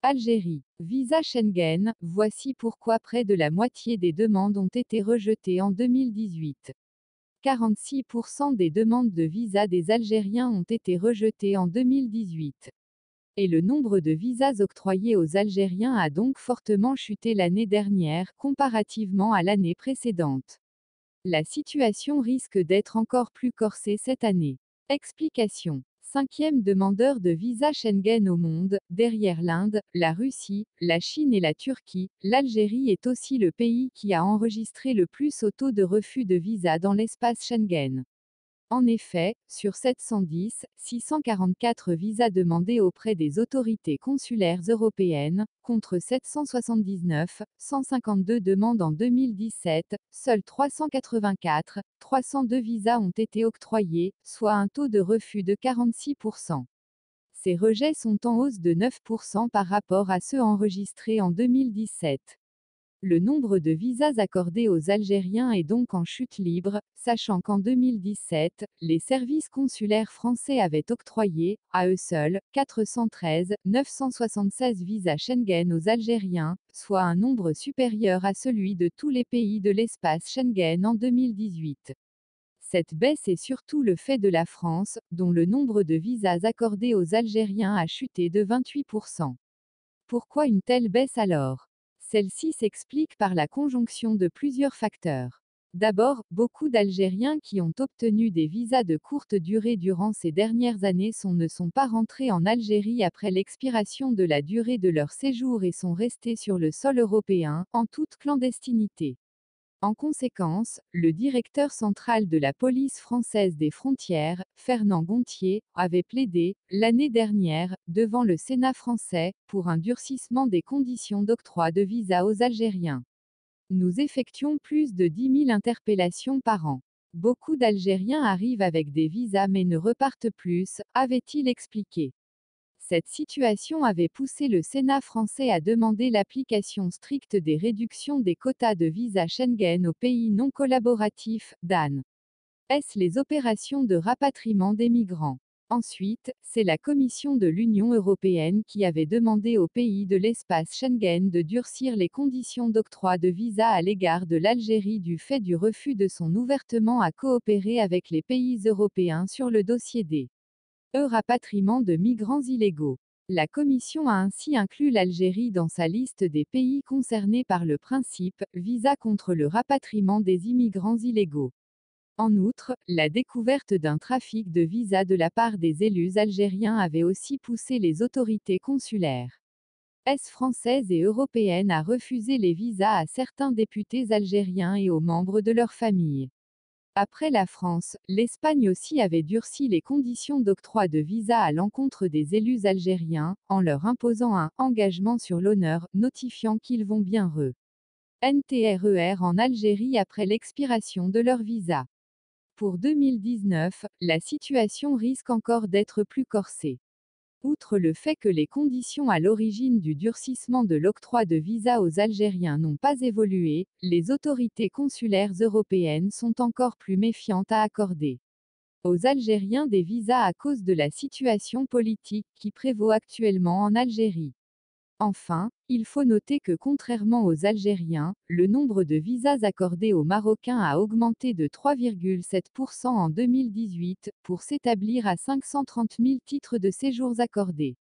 Algérie. Visa Schengen, voici pourquoi près de la moitié des demandes ont été rejetées en 2018. 46% des demandes de visa des Algériens ont été rejetées en 2018. Et le nombre de visas octroyés aux Algériens a donc fortement chuté l'année dernière, comparativement à l'année précédente. La situation risque d'être encore plus corsée cette année. Explication. Cinquième demandeur de visa Schengen au monde, derrière l'Inde, la Russie, la Chine et la Turquie, l'Algérie est aussi le pays qui a enregistré le plus haut taux de refus de visa dans l'espace Schengen. En effet, sur 710, 644 visas demandés auprès des autorités consulaires européennes, contre 779, 152 demandes en 2017, seuls 384, 302 visas ont été octroyés, soit un taux de refus de 46%. Ces rejets sont en hausse de 9% par rapport à ceux enregistrés en 2017. Le nombre de visas accordés aux Algériens est donc en chute libre, sachant qu'en 2017, les services consulaires français avaient octroyé, à eux seuls, 413 976 visas Schengen aux Algériens, soit un nombre supérieur à celui de tous les pays de l'espace Schengen en 2018. Cette baisse est surtout le fait de la France, dont le nombre de visas accordés aux Algériens a chuté de 28%. Pourquoi une telle baisse alors ? Celle-ci s'explique par la conjonction de plusieurs facteurs. D'abord, beaucoup d'Algériens qui ont obtenu des visas de courte durée durant ces dernières années ne sont pas rentrés en Algérie après l'expiration de la durée de leur séjour et sont restés sur le sol européen, en toute clandestinité. En conséquence, le directeur central de la police française des frontières, Fernand Gontier, avait plaidé, l'année dernière, devant le Sénat français, pour un durcissement des conditions d'octroi de visa aux Algériens. Nous effectuons plus de 10 000 interpellations par an. Beaucoup d'Algériens arrivent avec des visas mais ne repartent plus, avait-il expliqué. Cette situation avait poussé le Sénat français à demander l'application stricte des réductions des quotas de visa Schengen aux pays non collaboratifs, DAN. Est-ce les opérations de rapatriement des migrants? Ensuite, c'est la Commission de l'Union européenne qui avait demandé aux pays de l'espace Schengen de durcir les conditions d'octroi de visa à l'égard de l'Algérie du fait du refus de son ouvertement à coopérer avec les pays européens sur le dossier des rapatriement de migrants illégaux. La Commission a ainsi inclus l'Algérie dans sa liste des pays concernés par le principe visa contre le rapatriement des immigrants illégaux. En outre, la découverte d'un trafic de visas de la part des élus algériens avait aussi poussé les autorités consulaires françaises et européennes à refuser les visas à certains députés algériens et aux membres de leurs familles. Après la France, l'Espagne aussi avait durci les conditions d'octroi de visa à l'encontre des élus algériens, en leur imposant un engagement sur l'honneur, notifiant qu'ils vont bien rentrer en Algérie après l'expiration de leur visa. Pour 2019, la situation risque encore d'être plus corsée. Outre le fait que les conditions à l'origine du durcissement de l'octroi de visa aux Algériens n'ont pas évolué, les autorités consulaires européennes sont encore plus méfiantes à accorder aux Algériens des visas à cause de la situation politique qui prévaut actuellement en Algérie. Enfin, il faut noter que contrairement aux Algériens, le nombre de visas accordés aux Marocains a augmenté de 3,7% en 2018, pour s'établir à 530 000 titres de séjours accordés.